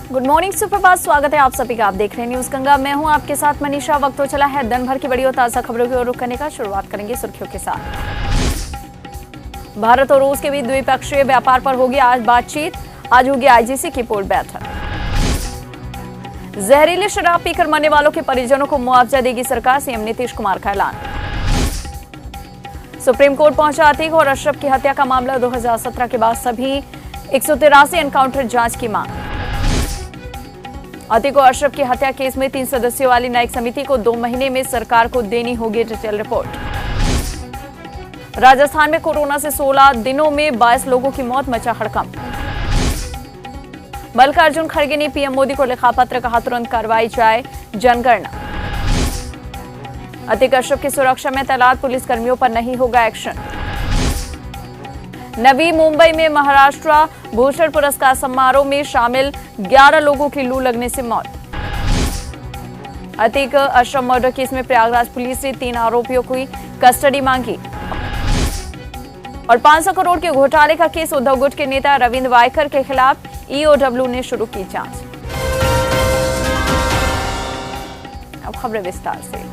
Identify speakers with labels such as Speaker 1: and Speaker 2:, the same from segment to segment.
Speaker 1: Good morning, सुप्रभात। स्वागत है आप सभी का। आप देख रहे हैं न्यूज गंगा। मैं हूं आपके साथ मनीषा। वक्त हो चला है दिन भर की बड़ी और ताजा खबरों की ओर रुख करने का। शुरुआत करेंगे सुर्खियों के साथ। भारत और रूस के बीच द्विपक्षीय व्यापार पर होगी आज बातचीत। आज होगी आईजीसी की पूर्ण बैठक। जहरीली शराब पीकर मरने वालों के परिजनों को मुआवजा देगी सरकार। सीएम नीतीश कुमार का ऐलान। सुप्रीम कोर्ट पहुंचा अतीक और अशरफ की हत्या का मामला। 2017 के बाद सभी 183 एनकाउंटर जांच की मांग। अतीक और अशरफ की हत्या केस में 3 सदस्यों वाली न्यायिक समिति को 2 महीने में सरकार को देनी होगी डिटेल रिपोर्ट। राजस्थान में कोरोना से 16 दिनों में 22 लोगों की मौत, मचा हड़कंप। मल्लिकार्जुन खड़गे ने पीएम मोदी को लिखा पत्र, कहा तुरंत करवाई जाए जनगणना। अतीक अशरफ की सुरक्षा में तैनात पुलिसकर्मियों पर नहीं होगा एक्शन। नवी मुंबई में महाराष्ट्र भूषण पुरस्कार समारोह में शामिल 11 लोगों की लू लगने से मौत। अतीक अशरफ मर्डर केस में प्रयागराज पुलिस ने 3 आरोपियों की कस्टडी मांगी। और 500 करोड़ के घोटाले का केस, उद्धव गुट के नेता रविंद्र वायकर के खिलाफ ईओडब्ल्यू ने शुरू की जांच। अब खबरें विस्तार से।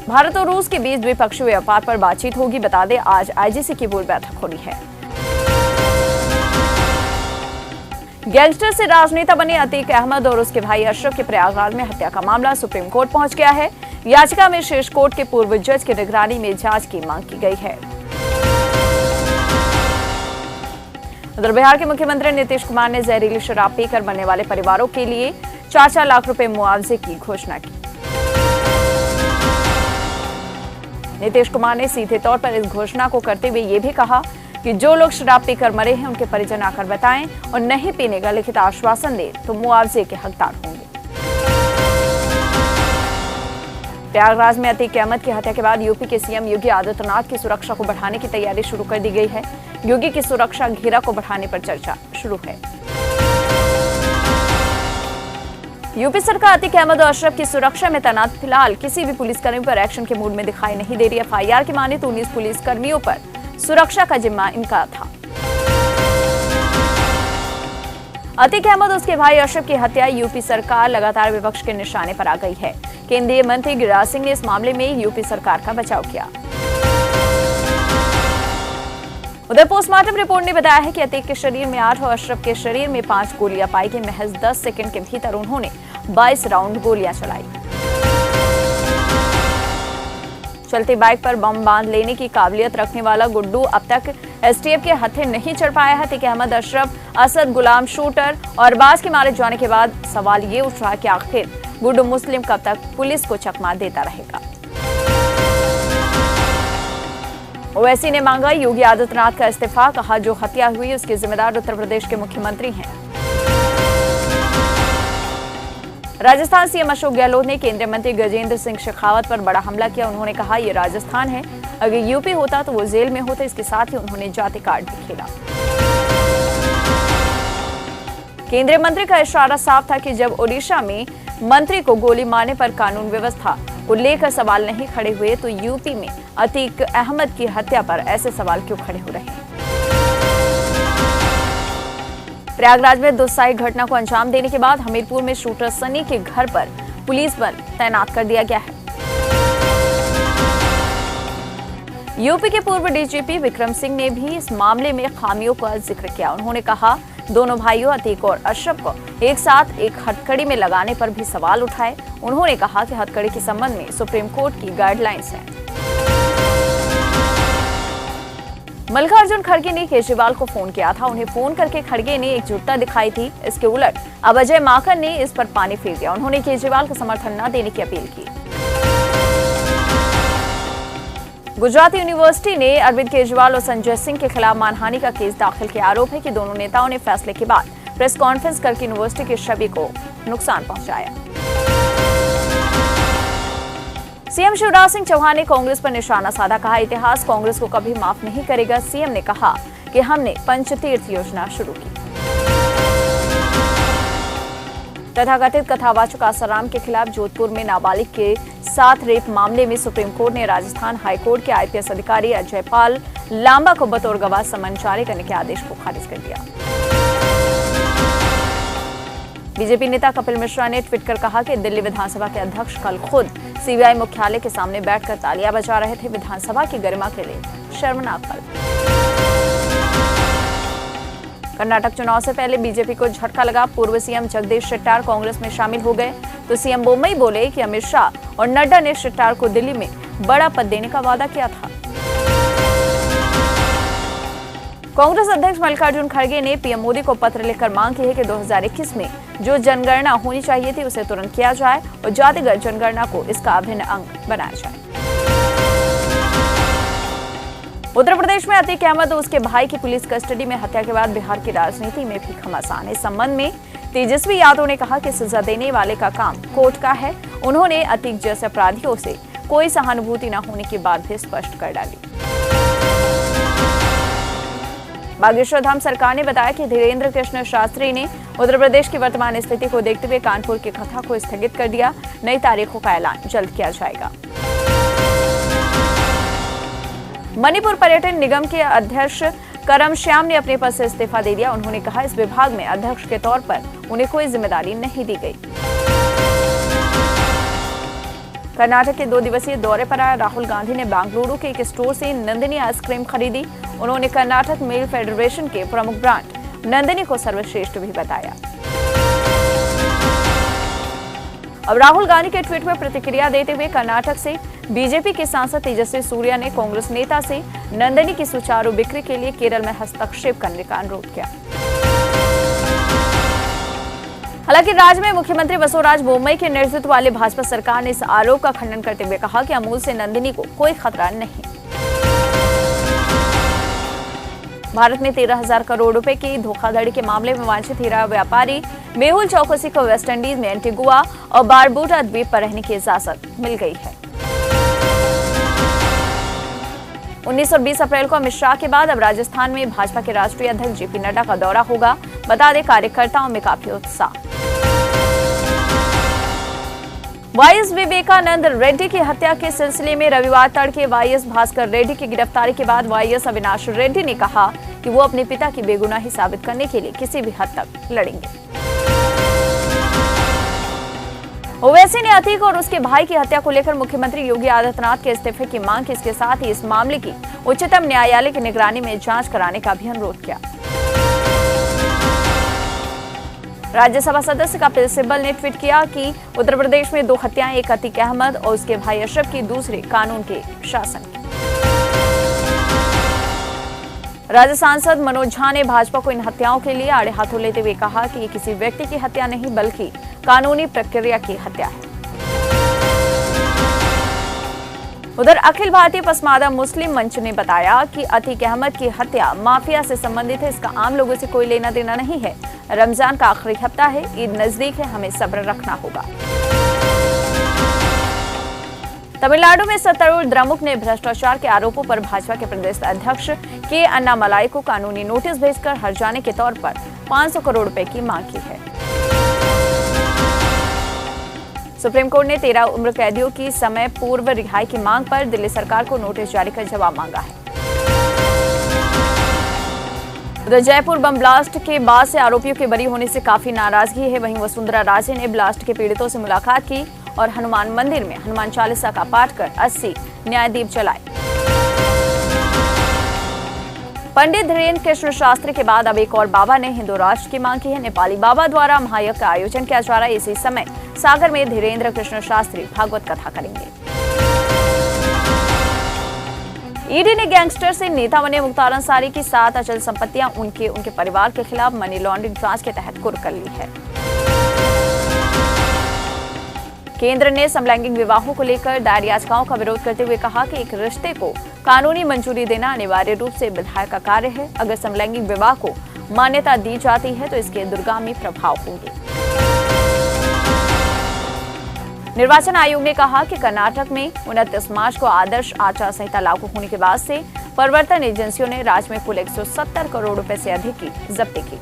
Speaker 1: भारत और रूस के बीच द्विपक्षीय व्यापार पर बातचीत होगी। बता दें, आज आईजीसी की पूर्ण बैठक होनी है। गैंगस्टर से राजनेता बने अतीक अहमद और उसके भाई अशरफ के प्रयागराज में हत्या का मामला सुप्रीम कोर्ट पहुंच गया है। याचिका में शीर्ष कोर्ट के पूर्व जज की निगरानी में जांच की मांग की गई है। उधर बिहार के मुख्यमंत्री नीतीश कुमार ने जहरीली शराब पीकर मरने वाले परिवारों के लिए 4-4 लाख रुपए मुआवजे की घोषणा की। नीतीश कुमार ने सीधे तौर पर इस घोषणा को करते हुए ये भी कहा कि जो लोग शराब पीकर मरे हैं उनके परिजन आकर बताएं और नहीं पीने का लिखित आश्वासन दें तो मुआवजे के हकदार होंगे। प्रयागराज में अतीक अहमद की हत्या के बाद यूपी के सीएम योगी आदित्यनाथ की सुरक्षा को बढ़ाने की तैयारी शुरू कर दी गई है। योगी की सुरक्षा घेरा को बढ़ाने पर चर्चा शुरू है। यूपी सरकार अतीक अहमद और अशरफ की सुरक्षा में तैनात फिलहाल किसी भी पुलिसकर्मी पर एक्शन के मूड में दिखाई नहीं दे रही। एफआईआर की माने तो 19 पुलिसकर्मियों पर सुरक्षा का जिम्मा इनका था। अतीक अहमद और उसके भाई अशरफ की हत्या यूपी सरकार लगातार विपक्ष के निशाने पर आ गई है। केंद्रीय मंत्री गिरिराज सिंह ने इस मामले में यूपी सरकार का बचाव किया। उधर पोस्टमार्टम रिपोर्ट ने बताया है कि अतीक के शरीर में 8 और अशरफ के शरीर में 5 गोलियां पाई गई। महज 10 सेकंड के भीतर उन्होंने 22 राउंड गोलियां चलाई। चलती बाइक पर बम बांध लेने की काबिलियत रखने वाला गुड्डू अब तक एसटीएफ के हत्थे नहीं चढ़ पाया है। अतीक अहमद, अशरफ, असद, गुलाम, शूटर और अरबाज के मारे जाने के बाद सवाल ये उठ रहा है कि आखिर गुड्डू मुस्लिम कब तक पुलिस को चकमा देता रहेगा। ओवैसी ने मांगा योगी आदित्यनाथ का इस्तीफा, कहा जो हत्या हुई उसके जिम्मेदार उत्तर प्रदेश के मुख्यमंत्री हैं। राजस्थान सीएम अशोक गहलोत ने केंद्रीय मंत्री गजेंद्र सिंह शेखावत पर बड़ा हमला किया। उन्होंने कहा ये राजस्थान है, अगर यूपी होता तो वो जेल में होता। इसके साथ ही उन्होंने जाति कार्ड भी खेला। केंद्रीय मंत्री का इशारा साफ था कि जब ओडिशा में मंत्री को गोली मारने पर कानून व्यवस्था को लेकर सवाल नहीं खड़े हुए तो यूपी में अतीक अहमद की हत्या पर ऐसे सवाल क्यों खड़े हो रहे हैं। प्रयागराज में दुस्साहसी घटना को अंजाम देने के बाद हमीरपुर में शूटर सनी के घर पर पुलिस बल तैनात कर दिया गया है। यूपी के पूर्व डीजीपी विक्रम सिंह ने भी इस मामले में खामियों का जिक्र किया। उन्होंने कहा दोनों भाइयों अतीक और अशरफ को एक साथ एक हथकड़ी में लगाने पर भी सवाल उठाए। उन्होंने कहा कि हथकड़ी के संबंध में सुप्रीम कोर्ट की गाइडलाइंस हैं। मल्लिकार्जुन खड़गे ने केजरीवाल को फोन किया था। उन्हें फोन करके खड़गे ने एकजुटता दिखाई थी। इसके उलट अब अजय माकन ने इस पर पानी फेर दिया। उन्होंने केजरीवाल को समर्थन न देने की अपील की। गुजरात यूनिवर्सिटी ने अरविंद केजरीवाल और संजय सिंह के खिलाफ मानहानि का केस दाखिल किया। आरोप है कि दोनों नेताओं ने फैसले के बाद प्रेस कॉन्फ्रेंस करके यूनिवर्सिटी की छवि को नुकसान पहुंचाया। सीएम शिवराज सिंह चौहान ने कांग्रेस पर निशाना साधा। कहा इतिहास कांग्रेस को कभी माफ नहीं करेगा। सीएम ने कहा कि हमने पंचतीर्थ योजना शुरू की। तथाकथित कथावाचक आसाराम के खिलाफ जोधपुर में नाबालिग के साथ रेप मामले में सुप्रीम कोर्ट ने राजस्थान हाईकोर्ट के आईपीएस अधिकारी अजय पाल लांबा को बतौर गवाह समन जारी करने के आदेश को खारिज कर दिया। बीजेपी नेता कपिल मिश्रा ने ट्वीट कर कहा कि दिल्ली विधानसभा के अध्यक्ष कल खुद सीबीआई मुख्यालय के सामने बैठकर तालियां बजा रहे थे। विधानसभा की गरिमा के लिए शर्मनाक पल। कर्नाटक चुनाव से पहले बीजेपी को झटका लगा। पूर्व सीएम जगदीश शेट्टार कांग्रेस में शामिल हो गए तो सीएम बोम्मई बोले कि अमित शाह और नड्डा ने शेट्टार को दिल्ली में बड़ा पद देने का वादा किया था। कांग्रेस अध्यक्ष मल्लिकार्जुन खड़गे ने पीएम मोदी को पत्र लिखकर मांग की है कि 2021 में जो जनगणना होनी चाहिए थी उसे तुरंत किया जाए और जातिगत जनगणना को इसका अभिन्न अंग बनाया जाए। उत्तर प्रदेश में अतीक अहमद और उसके भाई की पुलिस कस्टडी में हत्या के बाद बिहार की राजनीति में भी घमासान। इस संबंध में तेजस्वी यादव ने कहा कि सजा देने वाले का काम कोर्ट का है। उन्होंने अतीक जैसे अपराधियों से कोई सहानुभूति न होने की बात भी स्पष्ट कर डाली। बागेश्वर धाम सरकार ने बताया कि धीरेन्द्र कृष्ण शास्त्री ने उत्तर प्रदेश की वर्तमान स्थिति को देखते हुए कानपुर की कथा को स्थगित कर दिया। नई तारीखों का ऐलान जल्द किया जाएगा। मणिपुर पर्यटन निगम के अध्यक्ष करम श्याम ने अपने पद से इस्तीफा दे दिया। उन्होंने कहा इस विभाग में अध्यक्ष के तौर पर उन्हें कोई जिम्मेदारी नहीं दी गई। कर्नाटक के 2 दिवसीय दौरे पर आए राहुल गांधी ने बेंगलुरु के एक स्टोर से नंदिनी आइसक्रीम खरीदी। उन्होंने कर्नाटक मिल्क फेडरेशन के प्रमुख ब्रांड नंदिनी को सर्वश्रेष्ठ भी बताया। अब राहुल गांधी के ट्वीट पर प्रतिक्रिया देते हुए कर्नाटक से बीजेपी के सांसद तेजस्वी सूर्या ने कांग्रेस नेता से नंदिनी की सुचारू बिक्री के लिए केरल में हस्तक्षेप करने का अनुरोध किया। हालांकि राज्य में मुख्यमंत्री बसवराज बोम्मई के नेतृत्व वाली भाजपा सरकार ने इस आरोप का खंडन करते हुए कहा कि अमूल से नंदिनी को कोई खतरा नहीं। भारत में 13,000 करोड़ रुपए की धोखाधड़ी के मामले में वांछित हीरा व्यापारी मेहुल चौकसी को वेस्टइंडीज में एंटीगुआ और बारबूडा द्वीप पर रहने की इजाजत मिल गई है। 19 और 20 अप्रैल को अमित शाह के बाद अब राजस्थान में भाजपा के राष्ट्रीय अध्यक्ष जेपी नड्डा का दौरा होगा। बता दें कार्यकर्ताओं में काफी उत्साह। वाईएस विवेकानंद रेड्डी की हत्या के सिलसिले में रविवार तड़के वाईएस भास्कर रेड्डी की गिरफ्तारी के बाद वाईएस अविनाश रेड्डी ने कहा कि वो अपने पिता की बेगुनाही साबित करने के लिए किसी भी हद तक लड़ेंगे। ओवैसी ने अतीक और उसके भाई की हत्या को लेकर मुख्यमंत्री योगी आदित्यनाथ के इस्तीफे की मांग की। इसके साथ ही इस मामले की उच्चतम न्यायालय की निगरानी में जांच कराने का भी अनुरोध किया। राज्यसभा सदस्य कपिल सिब्बल ने ट्वीट किया कि उत्तर प्रदेश में 2 हत्याएं, एक अतीक अहमद और उसके भाई अशरफ की, दूसरे कानून के शासन की। राज्य सांसद मनोज झा ने भाजपा को इन हत्याओं के लिए आड़े हाथों लेते हुए कहा कि ये किसी व्यक्ति की हत्या नहीं बल्कि कानूनी प्रक्रिया की हत्या है। उधर अखिल भारतीय पसमादा मुस्लिम मंच ने बताया कि अतीक अहमद की हत्या माफिया से संबंधित है। इसका आम लोगों से कोई लेना देना नहीं है। रमजान का आखिरी हफ्ता है, ईद नजदीक है, हमें सब्र रखना होगा। तमिलनाडु में सत्तारूढ़ द्रमुक ने भ्रष्टाचार के आरोपों पर भाजपा के प्रदेश अध्यक्ष के अन्नामलाई को कानूनी नोटिस भेजकर हर्जाने के तौर पर 500 करोड़ रुपए की मांग की है। सुप्रीम कोर्ट ने 13 उम्र कैदियों की समय पूर्व रिहाई की मांग पर दिल्ली सरकार को नोटिस जारी कर जवाब मांगा है। उधर जयपुर बम ब्लास्ट के बाद से आरोपियों के बरी होने से काफी नाराजगी है। वहीं वसुंधरा राजे ने ब्लास्ट के पीड़ितों से मुलाकात की और हनुमान मंदिर में हनुमान चालीसा का पाठ कर 80 न्यायदीप जलाए। पंडित धीरेन्द्र कृष्ण शास्त्री के बाद अब एक और बाबा ने हिंदू राष्ट्र की मांग की है। नेपाली बाबा द्वारा महायज्ञ का आयोजन किया जा रहा है। इसी समय सागर में धीरेन्द्र कृष्ण शास्त्री भागवत कथा करेंगे। ईडी ने गैंगस्टर से नेता बने मुख्तार अंसारी की 7 अचल संपत्तियां उनके परिवार के खिलाफ मनी लॉन्ड्रिंग जांच के तहत कुर्क कर ली है। केंद्र ने समलैंगिक विवाहों को लेकर दायर याचिकाओं का विरोध करते हुए कहा कि एक रिश्ते को कानूनी मंजूरी देना अनिवार्य रूप से विधायक का कार्य है। अगर समलैंगिक विवाह को मान्यता दी जाती है तो इसके दूरगामी प्रभाव होंगे। निर्वाचन आयोग ने कहा कि कर्नाटक में 29 मार्च को आदर्श आचार संहिता लागू होने के बाद से प्रवर्तन एजेंसियों ने राज्य में कुल 170 करोड़ रुपए से अधिक की जब्ती की।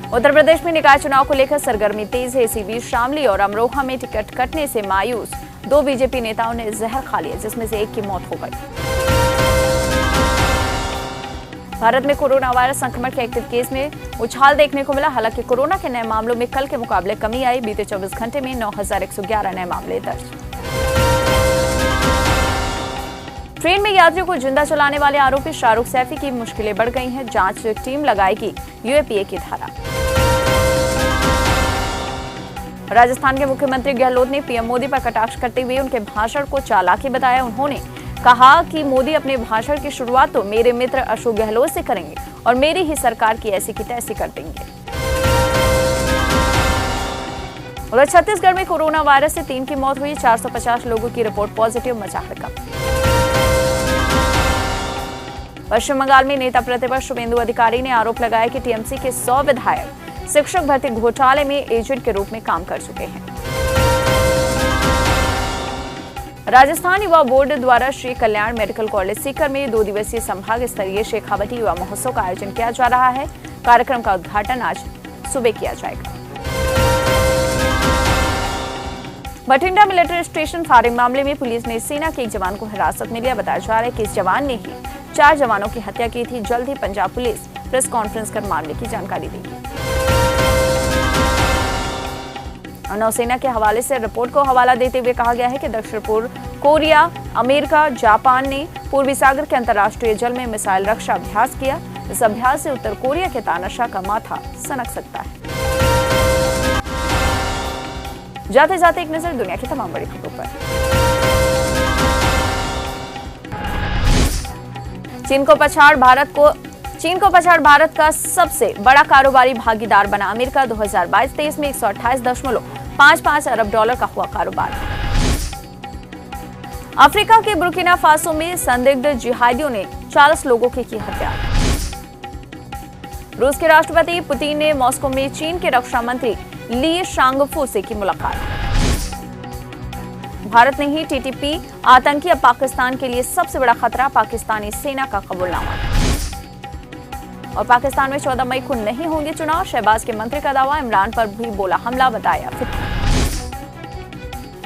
Speaker 1: उत्तर प्रदेश में निकाय चुनाव को लेकर सरगर्मी तेज है। इसी बीच शामली और अमरोहा में टिकट कटने से मायूस 2 बीजेपी नेताओं ने जहर खा लिया, जिसमें से एक की मौत हो गई। भारत में कोरोना वायरस संक्रमण के एक्टिव केस में उछाल देखने को मिला। हालांकि कोरोना के नए मामलों में कल के मुकाबले कमी आई। बीते 24 घंटे में 9,111 नए मामले दर्ज। ट्रेन में यात्रियों को जिंदा जलाने वाले आरोपी शाहरुख सैफी की मुश्किलें बढ़ गई हैं। जांच टीम लगाएगी यूएपीए की धारा। राजस्थान के मुख्यमंत्री गहलोत ने पीएम मोदी पर कटाक्ष करते हुए उनके भाषण को चालाकी बताया। उन्होंने कहा कि मोदी अपने भाषण की शुरुआत तो मेरे मित्र अशोक गहलोत से करेंगे और मेरी ही सरकार की ऐसी की तैसी कर देंगे। उधर छत्तीसगढ़ में कोरोना वायरस से 3 की मौत हुई। 450 लोगों की रिपोर्ट पॉजिटिव, मचा हड़कंप। पश्चिम बंगाल में नेता प्रतिपक्ष शुभेंदु अधिकारी ने आरोप लगाया कि टीएमसी के 100 विधायक शिक्षक भर्ती घोटाले में एजेंट के रूप में काम कर चुके हैं। राजस्थान युवा बोर्ड द्वारा श्री कल्याण मेडिकल कॉलेज सीकर में 2 दिवसीय संभाग स्तरीय शेखावटी युवा महोत्सव का आयोजन किया जा रहा है। कार्यक्रम का उद्घाटन आज सुबह किया जाएगा। बठिंडा मिलिट्री स्टेशन फायरिंग मामले में पुलिस ने सेना के एक जवान को हिरासत में लिया। बताया जा रहा है कि इस जवान ने ही 4 जवानों की हत्या की थी। जल्द ही पंजाब पुलिस प्रेस कॉन्फ्रेंस कर मामले की जानकारी देगी। नौसेना के हवाले से रिपोर्ट को हवाला देते हुए कहा गया है कि दक्षिण पूर्व कोरिया, अमेरिका, जापान ने पूर्वी सागर के अंतर्राष्ट्रीय जल में मिसाइल रक्षा अभ्यास किया। इस अभ्यास से उत्तर कोरिया के तानाशाह का माथा सनक सकता है। जाते जाते एक नजर दुनिया की तमाम बड़ी खबरों पर। चीन को पछाड़ भारत का सबसे बड़ा कारोबारी भागीदार बना। अमेरिका 2022-23 में 128.55 अरब डॉलर का हुआ कारोबार। अफ्रीका के बुर्किना फासो में संदिग्ध जिहादियों ने 40 लोगों की हत्या। रूस के राष्ट्रपति पुतिन ने मॉस्को में चीन के रक्षा मंत्री ली शांगफू से की मुलाकात। भारत ने ही टीटीपी आतंकी, अब पाकिस्तान के लिए सबसे बड़ा खतरा, पाकिस्तानी सेना का कबूलनामा। और पाकिस्तान में 14 मई को नहीं होंगे चुनाव, शहबाज के मंत्री का दावा। इमरान पर भी बोला हमला, बताया फितना।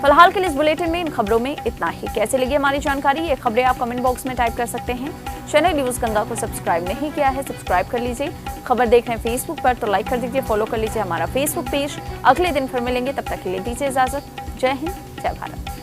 Speaker 1: फिलहाल के लिए इस बुलेटिन में इन खबरों में इतना ही। कैसे लगी हमारी जानकारी, ये खबरें आप कमेंट बॉक्स में टाइप कर सकते हैं। चैनल न्यूज गंगा को सब्सक्राइब नहीं किया है, सब्सक्राइब कर लीजिए। खबर देख रहे हैं फेसबुक पर तो लाइक कर दीजिए, फॉलो कर लीजिए हमारा फेसबुक पेज। अगले दिन फिर मिलेंगे, तब तक के लिए दीजिए इजाजत। जय हिंद, जय भारत।